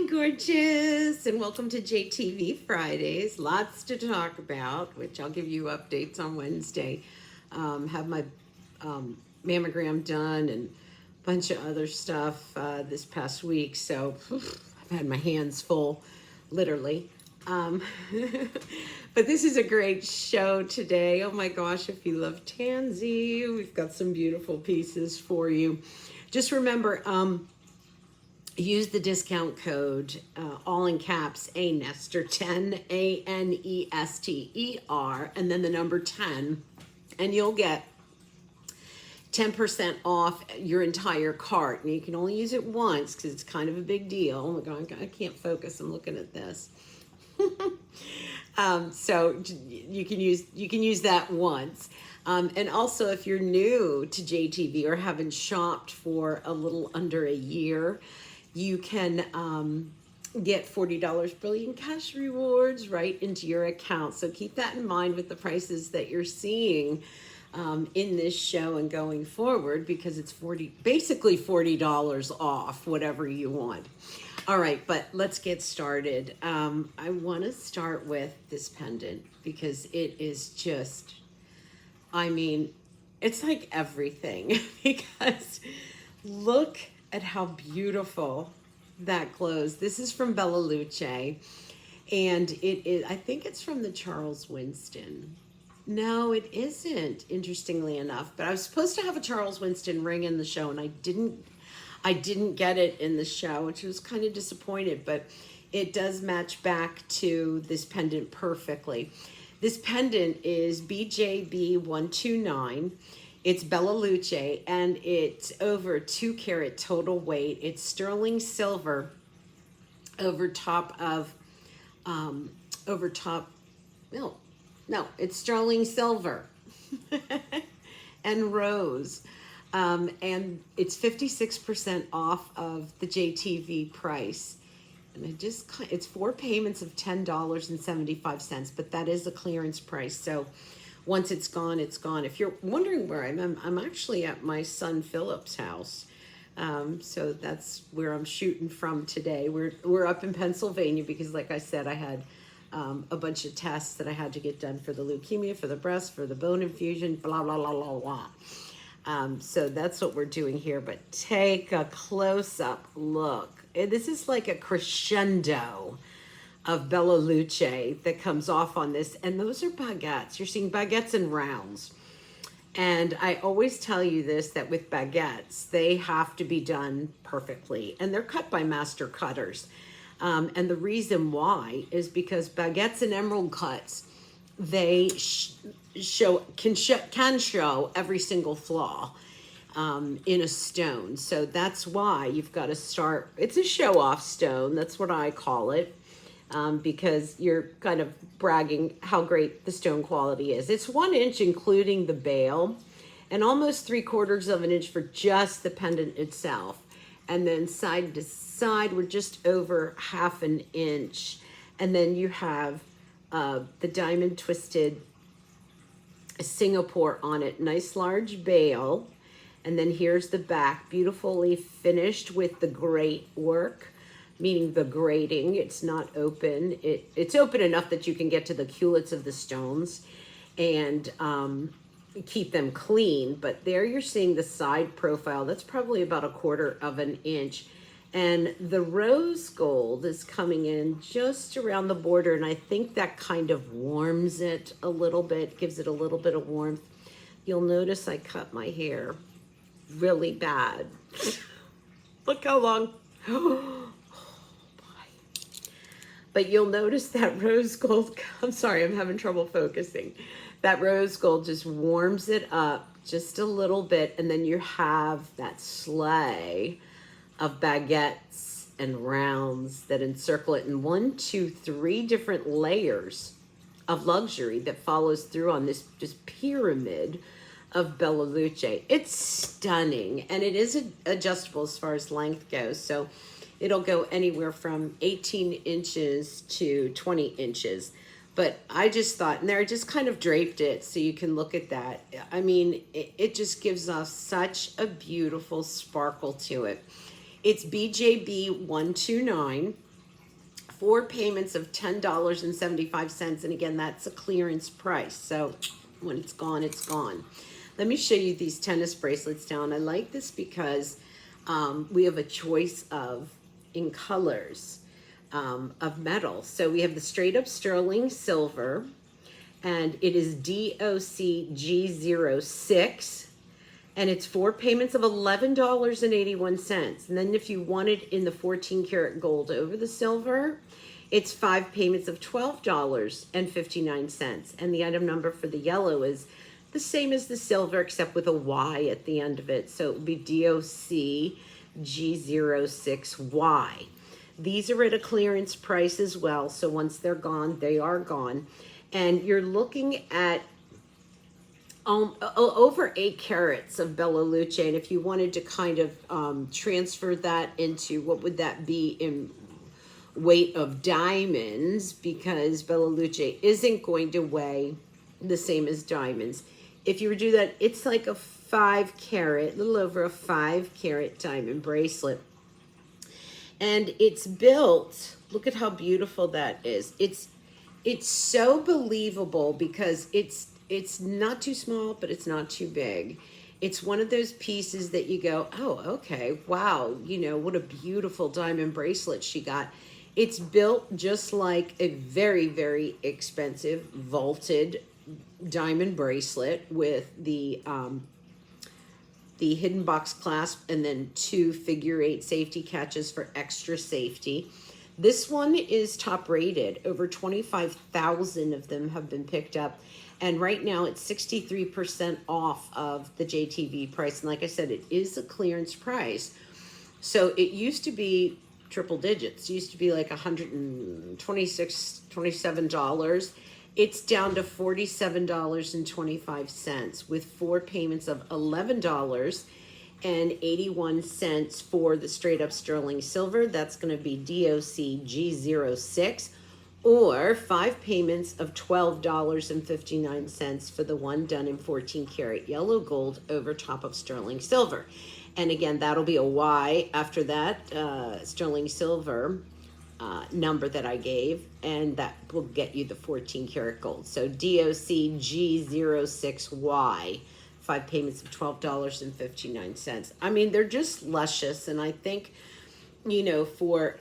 Hi, gorgeous, and welcome to JTV Fridays. Lots to talk about, which I'll give you updates on Wednesday. Have my mammogram done and a bunch of other stuff this past week, so I've had my hands full, literally. Um, but this is a great show today. Oh my gosh, if you love Tansy, we've got some beautiful pieces for you. Just remember, use the discount code, all in caps, ANESTER10, ANESTER, and then the number 10, and you'll get 10% off your entire cart. And you can only use it once because it's kind of a big deal. Oh my God, I can't focus. I'm looking at this. So you can use that once. And also, if you're new to JTV or haven't shopped for a little under a year, you can get $40 brilliant cash rewards right into your account. So keep that in mind with the prices that you're seeing in this show and going forward, because it's basically $40 off whatever you want. All right, but let's get started. I want to start with this pendant because it is just, I mean, it's like everything because look at how beautiful that glows. This is from Bella Luce, and it is, I think it's from the Charles Winston. No, it isn't, interestingly enough, but I was supposed to have a Charles Winston ring in the show, and I didn't get it in the show, which was kind of disappointed, but it does match back to this pendant perfectly. This pendant is BJB129. It's Bella Luce, and it's over 2 carat total weight. It's sterling silver over top of, it's sterling silver and rose. And it's 56% off of the JTV price. And it's 4 payments of $10.75, but that is a clearance price. So once it's gone, it's gone. If you're wondering where I'm actually at my son Philip's house. So that's where I'm shooting from today. We're up in Pennsylvania because, like I said, I had a bunch of tests that I had to get done for the leukemia, for the breast, for the bone infusion, blah, blah, blah, blah, blah. So that's what we're doing here, but take a close-up look. This is like a crescendo of Bella Luce that comes off on this, and those are baguettes. You're seeing baguettes and rounds. And I always tell you this, that with baguettes, they have to be done perfectly, and they're cut by master cutters. And the reason why is because baguettes and emerald cuts, they can show every single flaw in a stone. So that's why you've got to start. It's a show-off stone. That's what I call it, because you're kind of bragging how great the stone quality is. It's 1 inch, including the bail, and almost 3/4 of an inch for just the pendant itself. And then side to side, we're just over 1/2 inch. And then you have the diamond twisted Singapore on it, nice large bail. And then here's the back, beautifully finished with the grate work, meaning the grating. It's not open. It's open enough that you can get to the culettes of the stones and keep them clean. But there you're seeing the side profile. That's probably about 1/4 of an inch. And the rose gold is coming in just around the border, and I think that kind of warms it a little bit, gives it a little bit of warmth. You'll notice I cut my hair really bad. Look how long. But you'll notice that rose gold, I'm sorry, I'm having trouble focusing. That rose gold just warms it up just a little bit, and then you have that sleigh of baguettes and rounds that encircle it in 1, 2, 3 different layers of luxury that follows through on this just pyramid of Bella Luce. It's stunning, and it is adjustable as far as length goes. So it'll go anywhere from 18 inches to 20 inches. But I just thought, and there I just kind of draped it so you can look at that. I mean, it just gives us such a beautiful sparkle to it. It's BJB129. 4 payments of $10.75. And again, that's a clearance price. So when it's gone, it's gone. Let me show you these tennis bracelets down. I like this because we have a choice in colors of metal. So we have the straight up sterling silver, and it is DOCG06, and it's 4 payments of $11.81. And then if you want it in the 14 karat gold over the silver, it's 5 payments of $12.59. And the item number for the yellow is the same as the silver, except with a Y at the end of it. So it would be DOCG06Y. These are at a clearance price as well. So once they're gone, they are gone. And you're looking at over 8 carats of Bella Luce. And if you wanted to kind of transfer that into, what would that be in weight of diamonds? Because Bella Luce isn't going to weigh the same as diamonds. If you were to do that, it's like a 5 carat, a little over a 5 carat diamond bracelet. And it's built, look at how beautiful that is. It's so believable because it's not too small, but it's not too big. It's one of those pieces that you go, oh, okay, wow, you know, what a beautiful diamond bracelet she got. It's built just like a very, very expensive vaulted diamond bracelet with the hidden box clasp and then 2 figure-8 safety catches for extra safety. This one is top rated. Over 25,000 of them have been picked up. And right now it's 63% off of the JTV price. And like I said, it is a clearance price. So it used to be triple digits. It used to be like $126, $27. It's down to $47.25 with 4 payments of $11.81 for the straight up sterling silver. That's going to be DOCG06, or 5 payments of $12.59 for the one done in 14 karat yellow gold over top of sterling silver. And again, that'll be a Y after that sterling silver number that I gave, and that will get you the 14 karat gold. So DOCG06Y, 5 payments of $12.59. I mean, they're just luscious, and I think, you know, for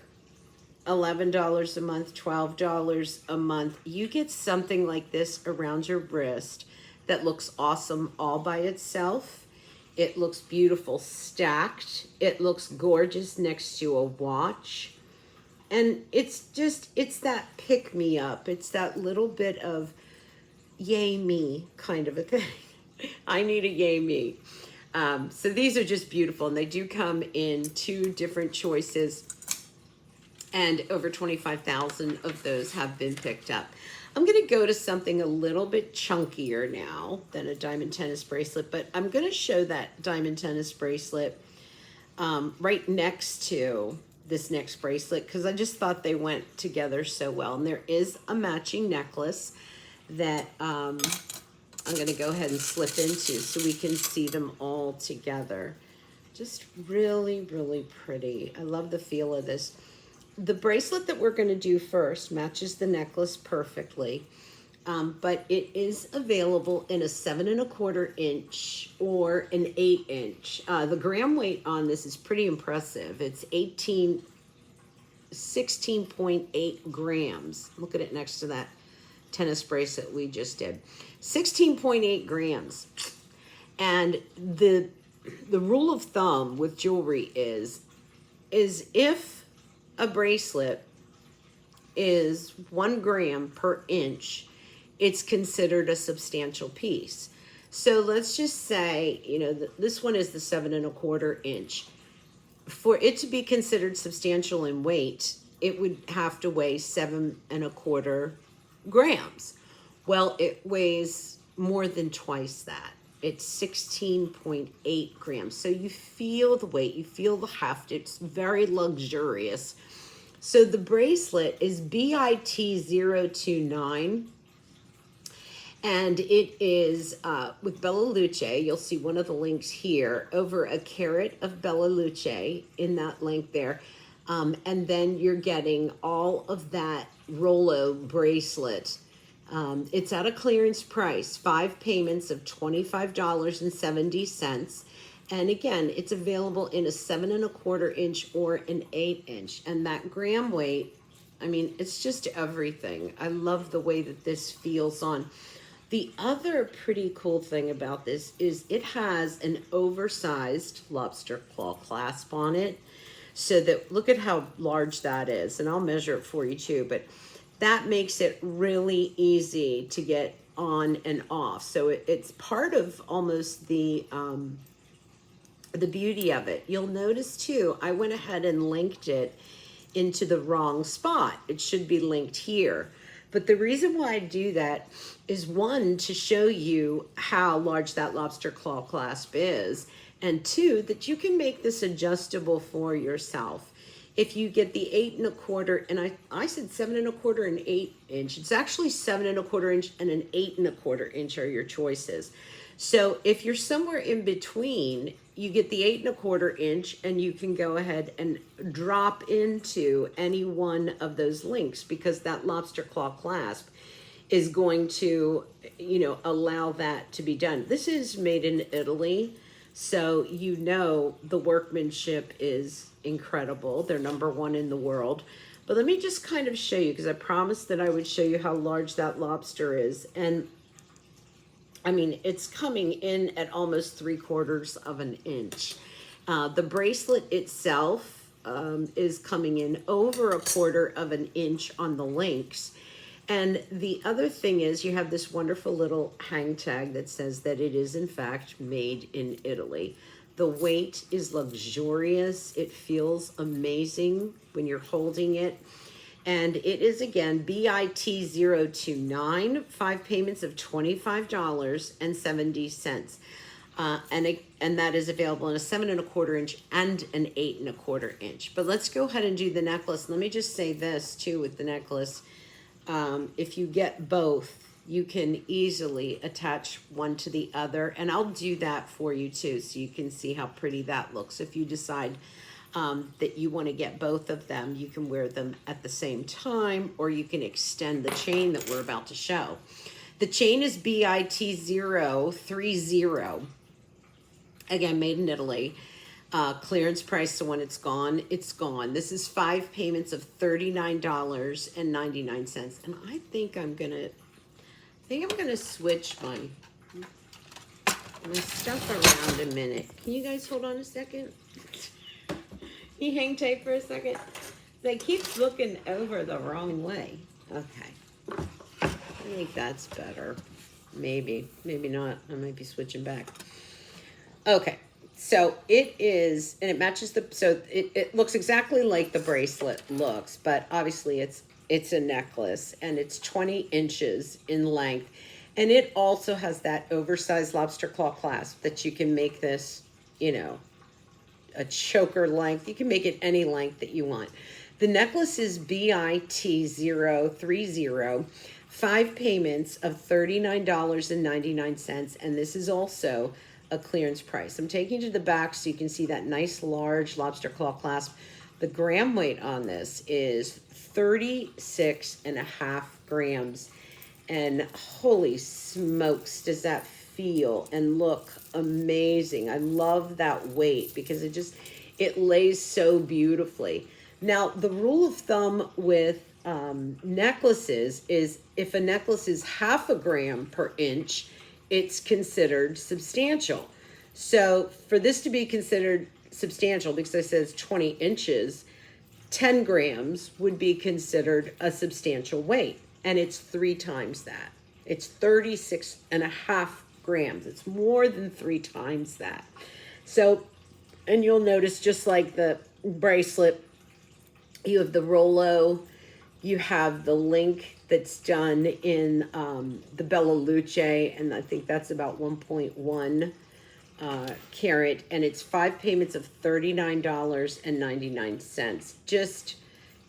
$11 a month, $12 a month, you get something like this around your wrist that looks awesome all by itself. It looks beautiful stacked. It looks gorgeous next to a watch. And it's that pick me up. It's that little bit of yay me kind of a thing. I need a yay me. So these are just beautiful, and they do come in 2 different choices, and over 25,000 of those have been picked up. I'm going to go to something a little bit chunkier now than a diamond tennis bracelet, but I'm going to show that diamond tennis bracelet right next to this next bracelet because I just thought they went together so well. And there is a matching necklace that I'm going to go ahead and slip into so we can see them all together. Just really, really pretty. I love the feel of this. The bracelet that we're going to do first matches the necklace perfectly, but it is available in a 7 1/4 inch or an 8 inch. The gram weight on this is pretty impressive. It's 16.8 grams. Look at it next to that tennis bracelet we just did. 16.8 grams. And the rule of thumb with jewelry is if a bracelet is 1 gram per inch, it's considered a substantial piece. So let's just say, you know, this one is the 7 1/4 inch. For it to be considered substantial in weight, it would have to weigh 7 1/4 grams. Well, it weighs more than twice that. It's 16.8 grams. So you feel the weight, you feel the heft. It's very luxurious. So the bracelet is BIT029, and it is with Bella Luce. You'll see one of the links here, over 1 carat of Bella Luce in that link there. And then you're getting all of that Rolo bracelet. It's at a clearance price, 5 payments of $25.70. And again, it's available in a 7¼ inch or an 8 inch. And that gram weight, I mean, it's just everything. I love the way that this feels on. The other pretty cool thing about this is it has an oversized lobster claw clasp on it. So that, look at how large that is. And I'll measure it for you too. But that makes it really easy to get on and off. So it's part of almost the beauty of it. You'll notice too, I went ahead and linked it into the wrong spot. It should be linked here. But the reason why I do that is, one, to show you how large that lobster claw clasp is, and two, that you can make this adjustable for yourself. If you get the 8¼ and I said 7¼ and 8 inch, it's actually 7¼ inch and an 8¼ inch are your choices. So if you're somewhere in between, you get the 8¼ inch and you can go ahead and drop into any one of those links, because that lobster claw clasp is going to, you know, allow that to be done. This is made in Italy, so you know the workmanship is incredible. They're #1 in the world. But let me just kind of show you, because I promised that I would show you how large that lobster is. And I mean, it's coming in at almost 3/4 inch. The bracelet itself is coming in over 1/4 inch on the links. And the other thing is, you have this wonderful little hang tag that says that it is in fact made in Italy. The weight is luxurious. It feels amazing when you're holding it. And it is, again, BIT029, 5 payments of $25.70. And that is available in a 7¼ inch and an 8¼ inch. But let's go ahead and do the necklace. Let me just say this too with the necklace. If you get both, you can easily attach one to the other. And I'll do that for you too, so you can see how pretty that looks. If you decide that you want to get both of them, you can wear them at the same time, or you can extend the chain that we're about to show. The chain is BIT030. Again, made in Italy. Clearance price, so when it's gone, it's gone. This is 5 payments of $39.99. And I think I'm gonna switch my stuff around a minute. Can you guys hold on a second? Can you hang tight for a second? They keep looking over the wrong way. Okay. I think that's better. Maybe not. I might be switching back. Okay. So it is, and it matches it looks exactly like the bracelet looks, but obviously it's a necklace, and it's 20 inches in length. And it also has that oversized lobster claw clasp that you can make this, you know, a choker length. You can make it any length that you want. The necklace is BIT030, 5 payments of $39.99, and this is also a clearance price. I'm taking you to the back so you can see that nice large lobster claw clasp. The gram weight on this is 36.5 grams. And holy smokes, does that feel and look amazing. I love that weight because it lays so beautifully. Now, the rule of thumb with necklaces is if a necklace is 0.5 gram per inch, it's considered substantial. So for this to be considered substantial, because I said it's 20 inches, 10 grams would be considered a substantial weight. And it's 3 times that. It's 36.5 grams. It's more than 3 times that. So, and you'll notice just like the bracelet, you have the Rolo, you have the link that's done in the Bella Luce, and I think that's about 1.1 carat, and it's 5 payments of $39.99. Just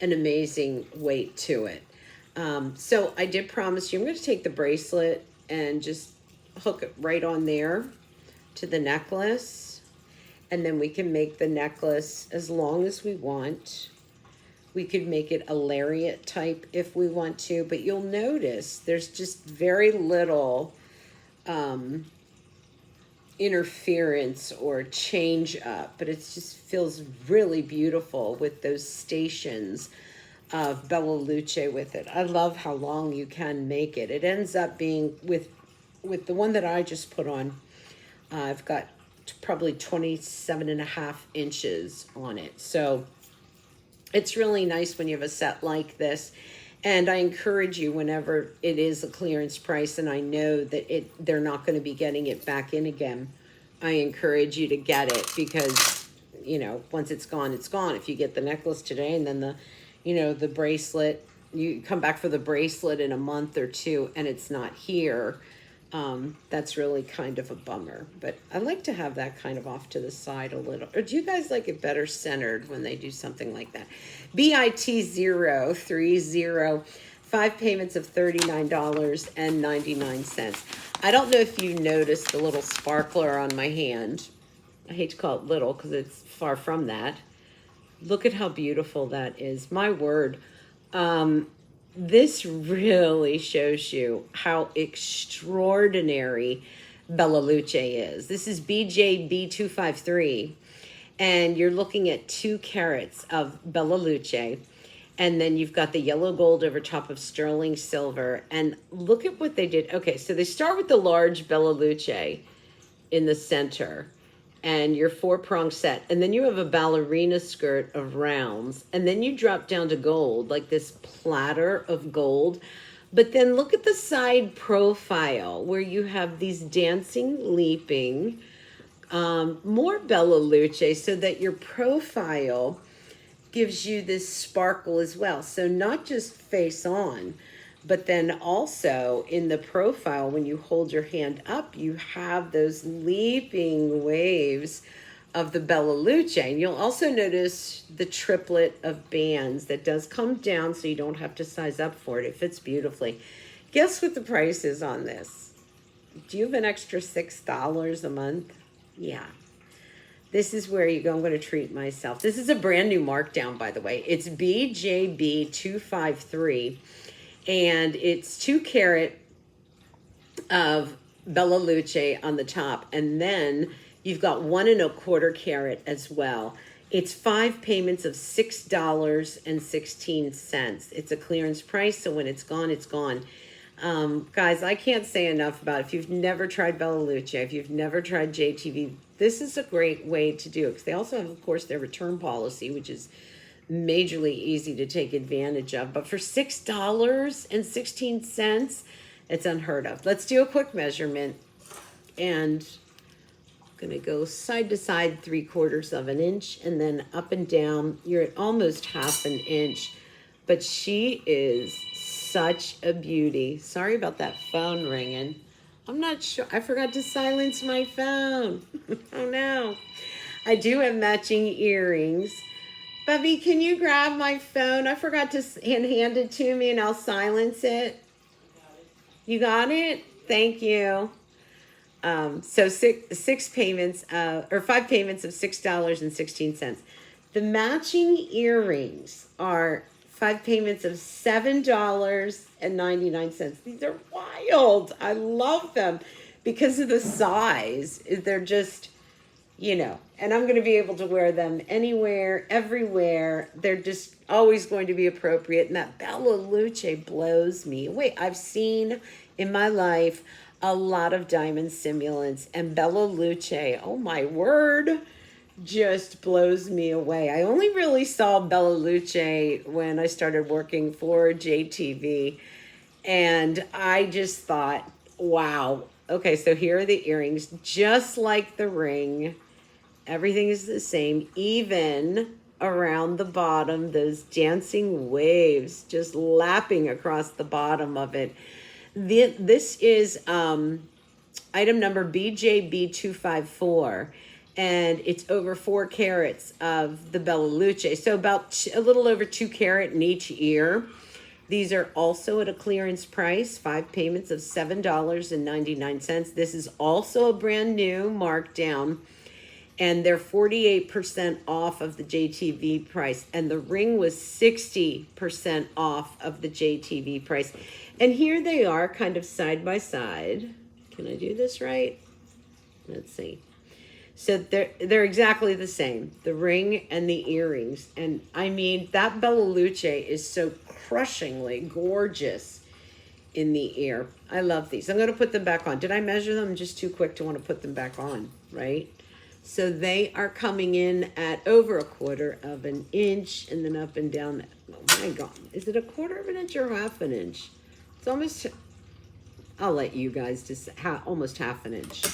an amazing weight to it. So I did promise you, I'm going to take the bracelet and just hook it right on there to the necklace, and then we can make the necklace as long as we want. We could make it a lariat type if we want to, but you'll notice there's just very little interference or change up, but it just feels really beautiful with those stations of Bella Luce with it. I love how long you can make it. It ends up being with the one that I just put on, I've got probably 27.5 inches on it. So it's really nice when you have a set like this. And I encourage you, whenever it is a clearance price and I know that they're not going to be getting it back in again, I encourage you to get it, because, you know, once it's gone, it's gone. If you get the necklace today and then the bracelet, you come back for the bracelet in a month or two and it's not here, that's really kind of a bummer. But I like to have that kind of off to the side a little. Or do you guys like it better centered when they do something like that? BIT030, 5 payments of $39.99. I don't know if you noticed the little sparkler on my hand. I hate to call it little because it's far from that. Look at how beautiful that is. My word. This really shows you how extraordinary Bella Luce is. This is BJB253, and you're looking at 2 carats of Bella Luce, and then you've got the yellow gold over top of sterling silver. And look at what they did. Okay, so they start with the large Bella Luce in the center, and your 4-prong set, and then you have a ballerina skirt of rounds, and then you drop down to gold, like this platter of gold. But then look at the side profile where you have these dancing, leaping, more Bella Luce, so that your profile gives you this sparkle as well. So not just face on, but then also in the profile, when you hold your hand up, you have those leaping waves of the Bella Luce. And you'll also notice the triplet of bands that does come down, so you don't have to size up for it. It fits beautifully. Guess what the price is on this? Do you have an extra $6 a month? Yeah. This is where you go, I'm going to treat myself. This is a brand new markdown, by the way. It's BJB253. And it's 2 carat of Bella Luce on the top. And then you've got 1 1/4 carat as well. It's 5 payments of $6.16. It's a clearance price, so when it's gone, it's gone. Guys, I can't say enough about it. If you've never tried Bella Luce, if you've never tried JTV, this is a great way to do it. Because they also have, of course, their return policy, which is majorly easy to take advantage of. But for $6.16, it's unheard of. Let's do a quick measurement. And I'm going to go side to side 3/4 of an inch, and then up and down. You're at almost 1/2 inch. But she is such a beauty. Sorry about that phone ringing. I'm not sure. I forgot to silence my phone. Oh no. I do have matching earrings. Bubby, can you grab my phone? I forgot to hand it to me, and I'll silence it. You got it? Thank you. So 5 payments of $6.16. The matching earrings are 5 payments of $7.99. These are wild. I love them because of the size. They're just, you know, and I'm going to be able to wear them anywhere, everywhere. They're just always going to be appropriate. And that Bella Luce blows me away. I've seen in my life a lot of diamond simulants, and Bella Luce, oh my word, just blows me away. I only really saw Bella Luce when I started working for JTV, and I just thought, wow. Okay, so here are the earrings, just like the ring. Everything is the same, even around the bottom, those dancing waves just lapping across the bottom of it. This is item number BJB254, and it's over 4 carats of the Bella Luce. So about a little over 2 carat in each ear. These are also at a clearance price, 5 payments of $7.99. This is also a brand new markdown. and they're 48% off of the JTV price, and the ring was 60% off of the JTV price. And here they are kind of side by side. Can I do this right? Let's see. So they're exactly the same, the ring and the earrings. And I mean, that Bella Luce is so crushingly gorgeous in the ear. I love these. I'm going to put them back on. Did I measure them? I'm just too quick to want to put them back on, right? So they are coming in at over 1/4 of an inch, and then up and down. Oh my God. Is it 1/4 of an inch or half an inch? It's almost, I'll let you guys just, almost half an inch.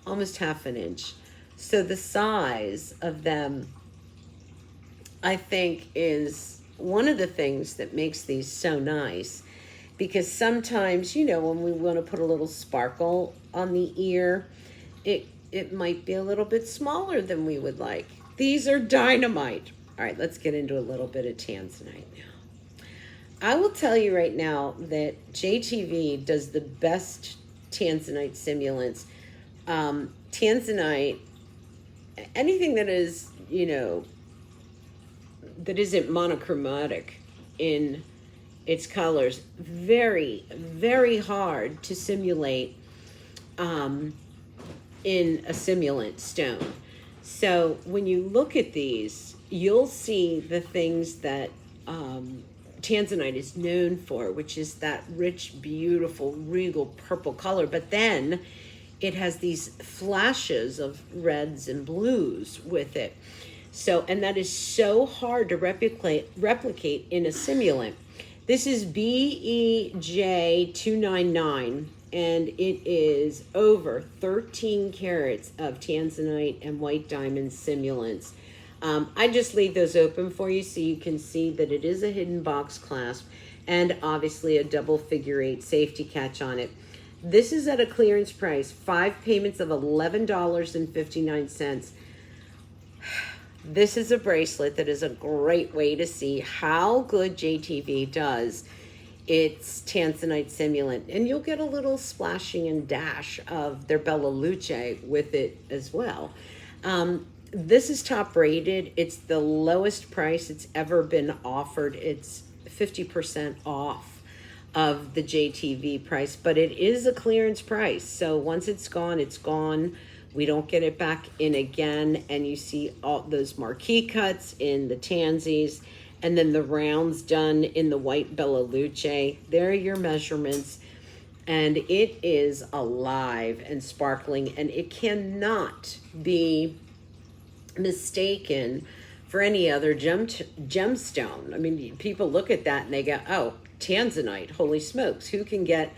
Almost half an inch. So the size of them, I think, is one of the things that makes these so nice. Because sometimes, you know, when we want to put a little sparkle on the ear, it might be a little bit smaller than we would like. These are dynamite. All right, let's get into a little bit of tanzanite now. I will tell you right now that JTV does the best tanzanite simulants. Tanzanite, anything that is, you know, that isn't monochromatic in its colors, very, very hard to simulate in a simulant stone. So when you look at these, you'll see the things that tanzanite is known for, which is that rich, beautiful, regal purple color. But then it has these flashes of reds and blues with it. So, and that is so hard to replicate in a simulant. This is BEJ299, and it is over 13 carats of tanzanite and white diamond simulants. I just leave those open for you so you can see that it is a hidden box clasp and obviously a double figure 8 safety catch on it. This is at a clearance price, 5 payments of $11.59. This is a bracelet that is a great way to see how good JTV does its tanzanite simulant. And you'll get a little splashing and dash of their Bella Luce with it as well. This is top rated. It's the lowest price it's ever been offered. It's 50% off of the JTV price, but it is a clearance price. So once it's gone, it's gone. We don't get it back in again. And you see all those marquee cuts in the tansies, and then the rounds done in the white Bella Luce. There are your measurements. And it is alive and sparkling, and it cannot be mistaken for any other gemstone. I mean, people look at that and they go, oh, tanzanite, holy smokes. Who can get,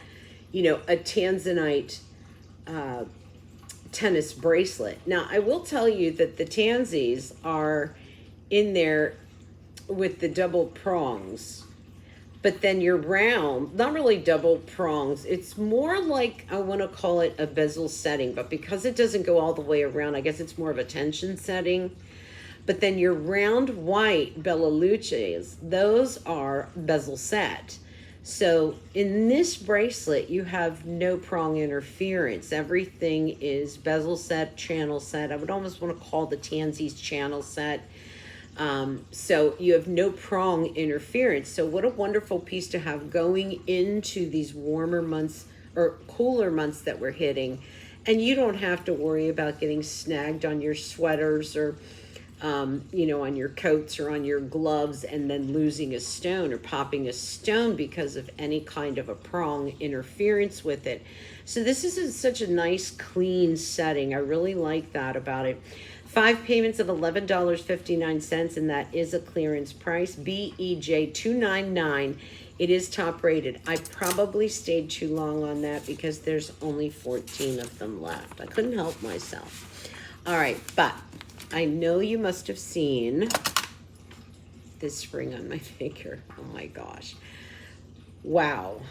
you know, a tanzanite tennis bracelet? Now, I will tell you that the tansies are in there with the double prongs, but then your round, not really double prongs. It's more like, I want to call it a bezel setting, but because it doesn't go all the way around, I guess it's more of a tension setting. But then your round white Bella Luces, those are bezel set. So in this bracelet, you have no prong interference. Everything is bezel set, channel set. I would almost want to call the tansies channel set. So you have no prong interference. So what a wonderful piece to have going into these warmer months or cooler months that we're hitting. And you don't have to worry about getting snagged on your sweaters or you know, on your coats or on your gloves and then losing a stone or popping a stone because of any kind of a prong interference with it. So this is such a nice clean setting. I really like that about it. 5 payments of $11.59, and that is a clearance price. BEJ299. It is top rated. I probably stayed too long on that because there's only 14 of them left. I couldn't help myself. All right, but I know you must have seen this ring on my finger. Oh my gosh. Wow.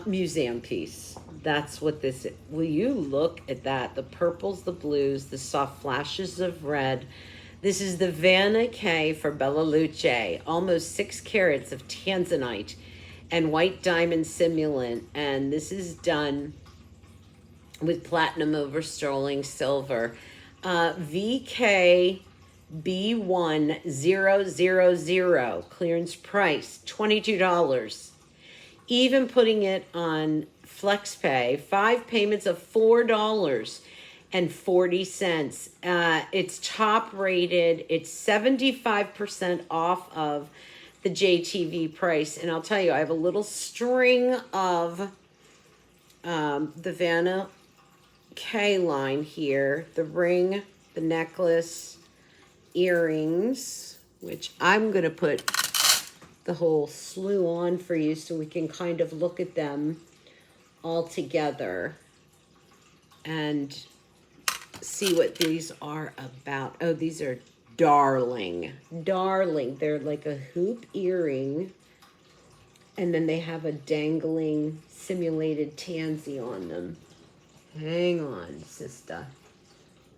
Museum piece. That's what this is. Will you look at that? The purples, the blues, the soft flashes of red. This is the Vanna K for Bella Luce. Almost 6 carats of tanzanite and white diamond simulant. And this is done with platinum over sterling silver. VKB1000, clearance price, $22. Even putting it on FlexPay, 5 payments of $4.40. It's top rated. It's 75% off of the JTV price. And I'll tell you, I have a little string of the Vanna K line here, the ring, the necklace, earrings, which I'm going to put the whole slew on for you so we can kind of look at them all together and see what these are about. Oh, these are darling. They're like a hoop earring, and then they have a dangling simulated tansy on them. Hang on, sister.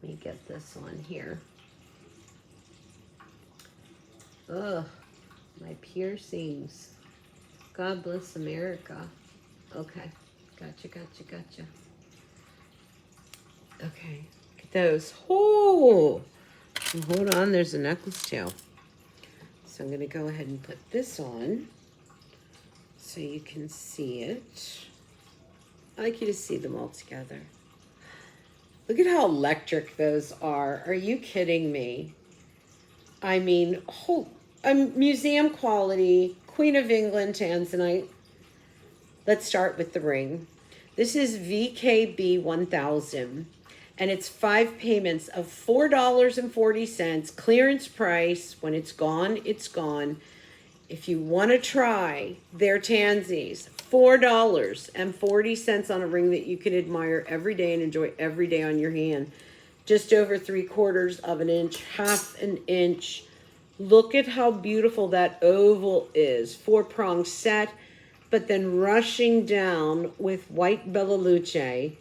Let me get this on here. Ugh, my piercings. God bless America. Okay, gotcha. Okay, look at those. Oh, hold on, there's a necklace too. So I'm gonna go ahead and put this on so you can see it. I like you to see them all together. Look at how electric those are. Are you kidding me? I mean, museum quality, Queen of England tanzanite. Let's start with the ring. This is VKB 1000, and it's 5 payments of $4.40, clearance price. When it's gone, it's gone. If you want to try their tansies, $4.40 on a ring that you can admire every day and enjoy every day on your hand. Just over 3/4 of an inch, half an inch. Look at how beautiful that oval is. 4-prong set, but then rushing down with white Bella Luce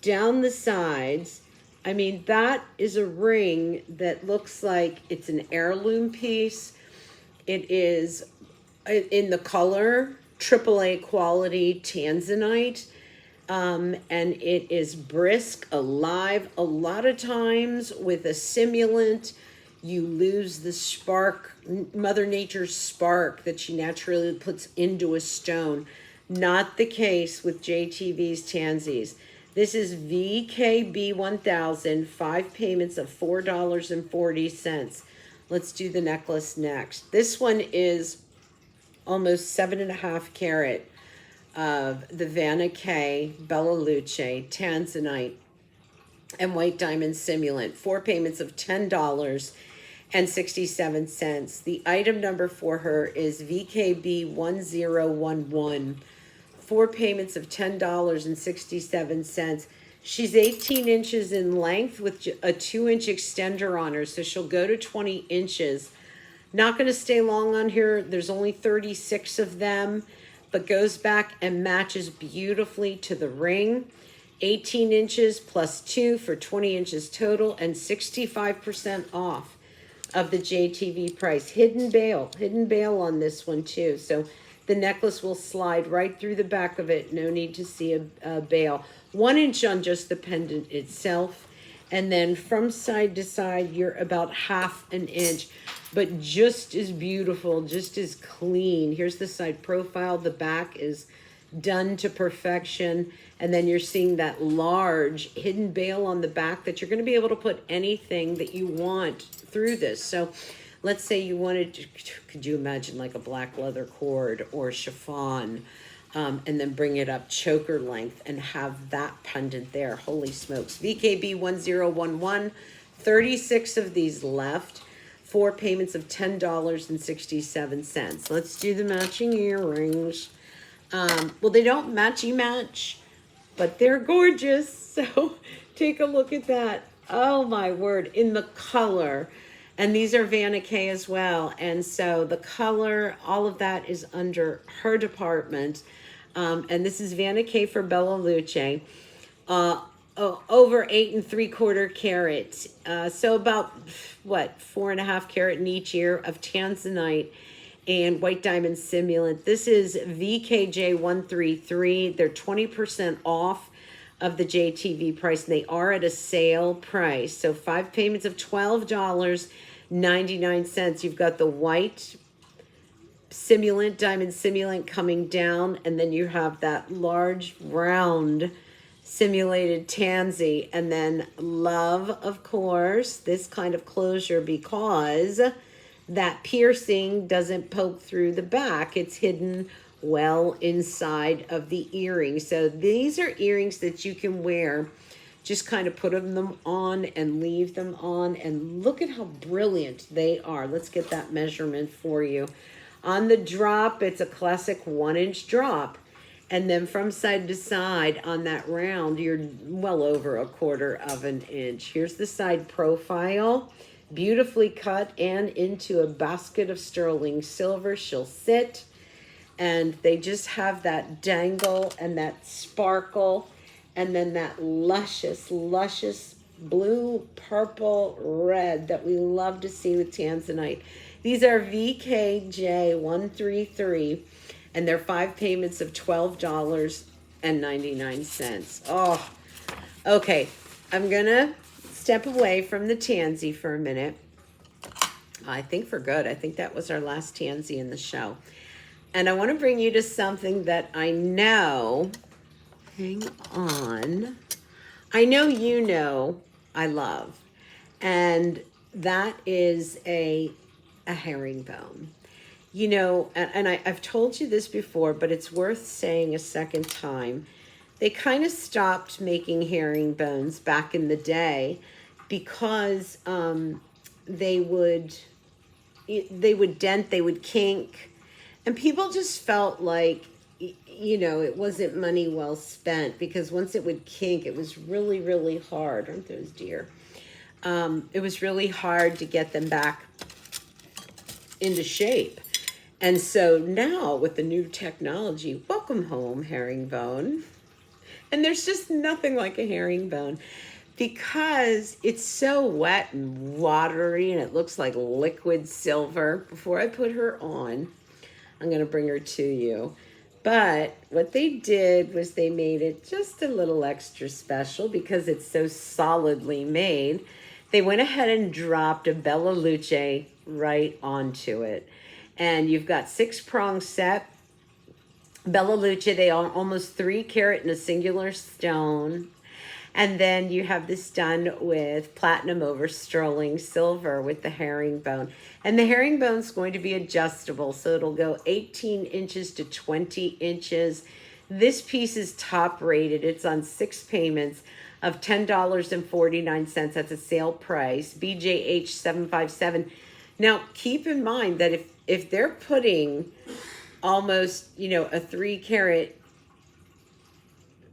down the sides. I mean, that is a ring that looks like it's an heirloom piece. It is in the color AAA quality tanzanite, and it is brisk, alive. A lot of times with a simulant, you lose the spark, Mother Nature's spark that she naturally puts into a stone. Not the case with JTV's tansies. This is VKB 1000, 5 payments of $4.40. Let's do the necklace next. This one is almost 7.5 carat of the Vanna K Bella Luce tanzanite and white diamond simulant. 4 payments of $10.67. The item number for her is VKB 1011. 4 payments of $10.67. She's 18 inches in length with a 2-inch extender on her, so she'll go to 20 inches. Not going to stay long on here. There's only 36 of them, but goes back and matches beautifully to the ring. 18 inches plus 2 for 20 inches total, and 65% off of the JTV price. Hidden bail on this one too. So the necklace will slide right through the back of it. No need to see a bail. 1 inch on just the pendant itself. And then from side to side, you're about half an inch, but just as beautiful, just as clean. Here's the side profile. The back is done to perfection. And then you're seeing that large hidden bail on the back that you're going to be able to put anything that you want through this. So let's say you wanted to, could you imagine like a black leather cord or chiffon, and then bring it up choker length and have that pendant there. Holy smokes. VKB 1011, 36 of these left. 4 payments of $10.67. Let's do the matching earrings. Well, they don't match, but they're gorgeous. So take a look at that. Oh my word, in the color. And these are Vanna K as well. And so the color, all of that is under her department. And this is Vanna K for Bella Luce. Over 8 3/4 carats. So about, what, 4.5 carat in each ear of tanzanite and white diamond simulant. This is VKJ 133. They're 20% off of the JTV price, and they are at a sale price. So 5 payments of $12.99. You've got the white simulant, diamond simulant coming down, and then you have that large round simulated tansy, and then love, of course, this kind of closure because that piercing doesn't poke through the back. It's hidden well inside of the earring. So these are earrings that you can wear. Just kind of put them on and leave them on, and look at how brilliant they are. Let's get that measurement for you. On the drop, it's a classic 1-inch drop. And then from side to side on that round, you're well over 1/4 of an inch. Here's the side profile, beautifully cut and into a basket of sterling silver. She'll sit, and they just have that dangle and that sparkle, and then that luscious, luscious blue, purple, red that we love to see with tanzanite. These are VKJ133. And they're 5 payments of $12.99. Oh, okay. I'm going to step away from the tansy for a minute. I think for good. I think that was our last tansy in the show. And I want to bring you to something that I know, hang on, I know I love. And that is a herringbone. You know, and I've told you this before, but it's worth saying a second time. They kind of stopped making herringbones back in the day because they would dent, they would kink, and people just felt like, you know, it wasn't money well spent, because once it would kink, it was really, really hard. Aren't those dear? It was really hard to get them back into shape. And so now with the new technology, welcome home, herringbone. And there's just nothing like a herringbone because it's so wet and watery and it looks like liquid silver. Before I put her on, I'm going to bring her to you. But what they did was they made it just a little extra special because it's so solidly made. They went ahead and dropped a Bella Luce right onto it. And you've got 6-prong set. Bella Luce, they are almost 3 carat in a singular stone. And then you have this done with platinum over sterling silver with the herringbone. And the herringbone's going to be adjustable, so it'll go 18 inches to 20 inches. This piece is top rated. It's on 6 payments of $10.49. That's a sale price, BJH757. Now, keep in mind that if they're putting almost, you know, a 3 carat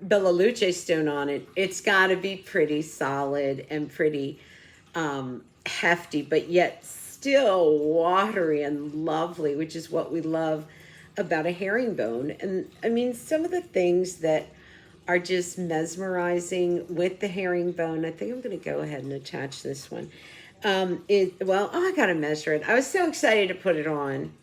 Bella Luce stone on it, it's got to be pretty solid and pretty hefty, but yet still watery and lovely, which is what we love about a herringbone. And I mean, some of the things that are just mesmerizing with the herringbone, I think I'm going to go ahead and attach this one. I got to measure it. I was so excited to put it on,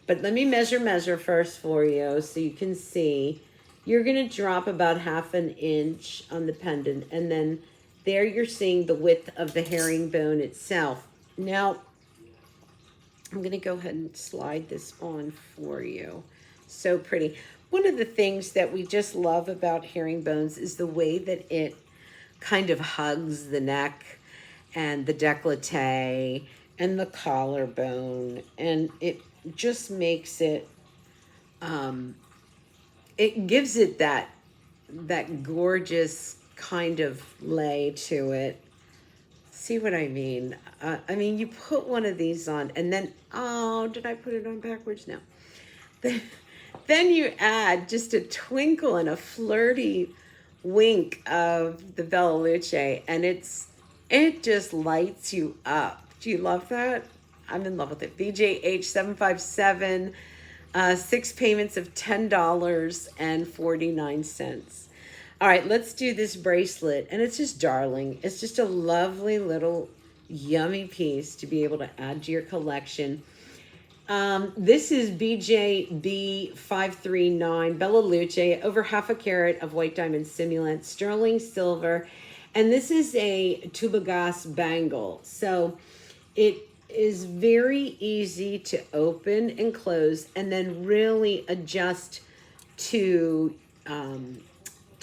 but let me measure first for you so you can see. You're going to drop about 1/2 inch on the pendant, and then there you're seeing the width of the herringbone itself. Now, I'm going to go ahead and slide this on for you. So pretty. One of the things that we just love about herringbones is the way that it kind of hugs the neck and the décolleté and the collarbone, and it just makes it, it gives it that gorgeous kind of lay to it. See what I mean? I mean, you put one of these on, and then, oh, did I put it on backwards? No. Then you add just a twinkle and a flirty wink of the Bella Luce, and it just lights you up. Do you love that? I'm in love with it. BJH757, 6 payments of $10.49. All right, let's do this bracelet. And it's just darling. It's just a lovely little yummy piece to be able to add to your collection. This is BJB539 Bella Luce, over half a carat of white diamond simulant, sterling silver, and this is a tubagas bangle. So it is very easy to open and close, and then really adjust to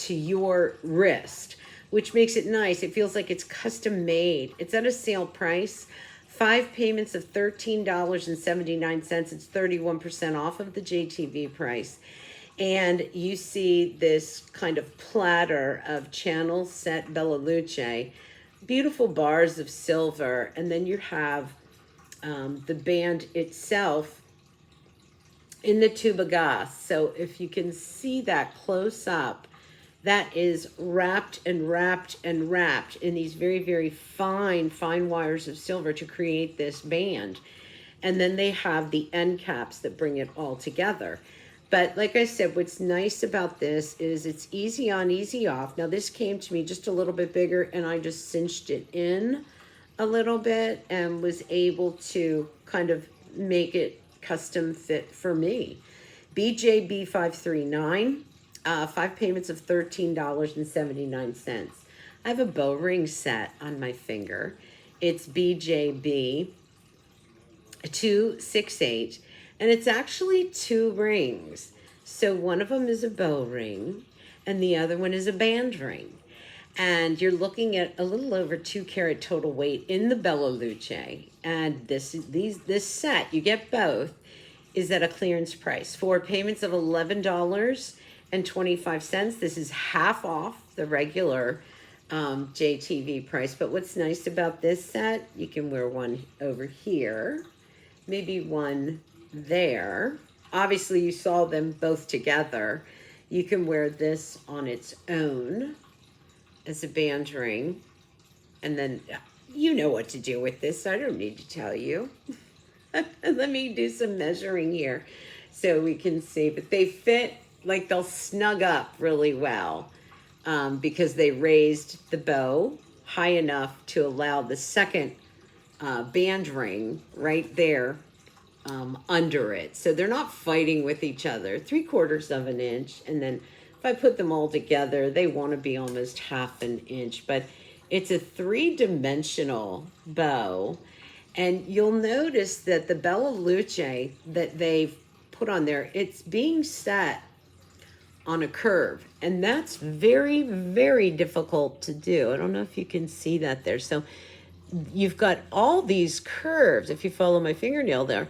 your wrist, which makes it nice. It feels like it's custom made. It's at a sale price. 5 payments of $13.79. It's 31% off of the JTV price. And you see this kind of platter of channel set Bella Luce, beautiful bars of silver, and then you have the band itself in the tubagas. So if you can see that close up, that is wrapped and wrapped and wrapped in these very, very fine wires of silver to create this band. And then they have the end caps that bring it all together. But like I said, what's nice about this is it's easy on, easy off. Now this came to me just a little bit bigger, and I just cinched it in a little bit and was able to kind of make it custom fit for me. BJB539. 5 payments of $13.79. I have a bow ring set on my finger. It's BJB 268, and it's actually 2 rings. So one of them is a bow ring, and the other one is a band ring. And you're looking at a little over 2 carat total weight in the Bella Luce. And this set, you get both, is at a clearance price. 4 payments of $11.25. This is half off the regular JTV price. But what's nice about this set, you can wear one over here, maybe one there. Obviously, you saw them both together. You can wear this on its own as a band ring. And then you know what to do with this, so I don't need to tell you. Let me do some measuring here so we can see. But they fit, like they'll snug up really well because they raised the bow high enough to allow the second band ring right there under it. So they're not fighting with each other. 3/4 of an inch. And then if I put them all together, they want to be almost half an inch. But it's a 3-dimensional bow. And you'll notice that the Bella Luce that they've put on there, it's being set on a curve, and that's very, very difficult to do. I don't know if you can see that there. So you've got all these curves, if you follow my fingernail there,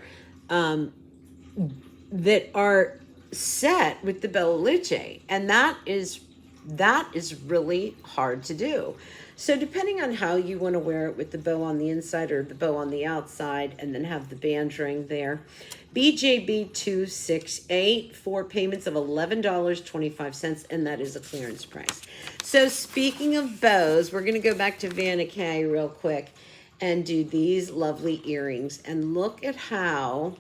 that are set with the Bella Luce, and that is really hard to do. So depending on how you want to wear it, with the bow on the inside or the bow on the outside, and then have the band ring there. BJB 268, 4 payments of $11.25, and that is a clearance price. So speaking of bows, we're going to go back to Vanna K real quick and do these lovely earrings. And look at how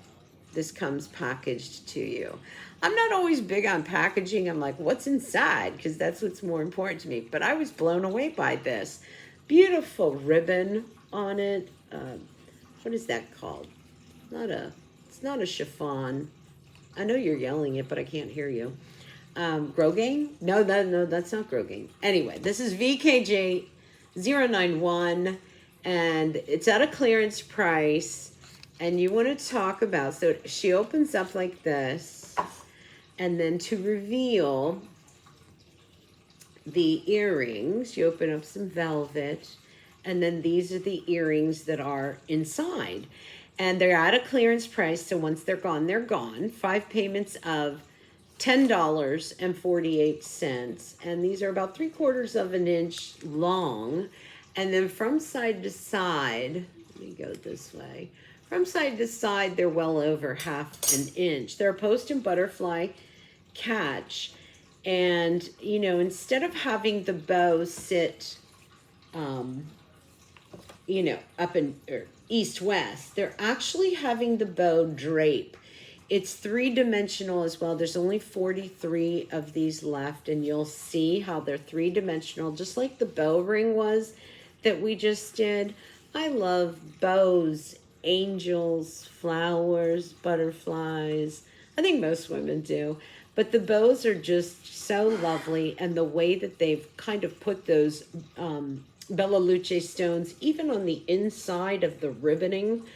this comes packaged to you. I'm not always big on packaging. I'm like, what's inside? Because that's what's more important to me. But I was blown away by this. Beautiful ribbon on it. What is that called? It's not a chiffon. I know you're yelling it, but I can't hear you. Grosgrain? No, that's not Grosgrain. Anyway, this is VKJ091, and it's at a clearance price. And you want to talk about, so she opens up like this, and then to reveal the earrings, you open up some velvet, and then these are the earrings that are inside. And they're at a clearance price, so once they're gone, they're gone. 5 payments of $10.48, and these are about 3/4 of an inch long. And then from side to side, let me go this way. From side to side, they're well over half an inch. They're a post and butterfly catch. And, you know, instead of having the bow sit, you know, up in east-west, they're actually having the bow drape. It's 3-dimensional as well. There's only 43 of these left, and you'll see how they're 3-dimensional, just like the bow ring was that we just did. I love bows angels, flowers, butterflies. I think most women do. But the bows are just so lovely, and the way that they've kind of put those Bella Luce stones, even on the inside of the ribboning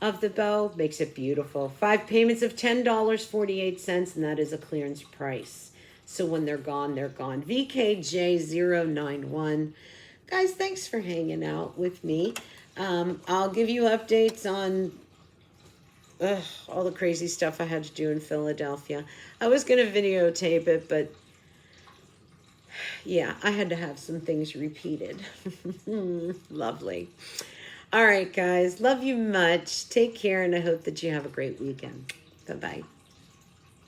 of the bow, makes it beautiful. 5 payments of $10.48, and that is a clearance price. So when they're gone, they're gone. VKJ091. Guys, thanks for hanging out with me. I'll give you updates on all the crazy stuff I had to do in Philadelphia. I was going to videotape it, but yeah, I had to have some things repeated. Lovely. All right, guys. Love you much. Take care, and I hope that you have a great weekend. Bye-bye.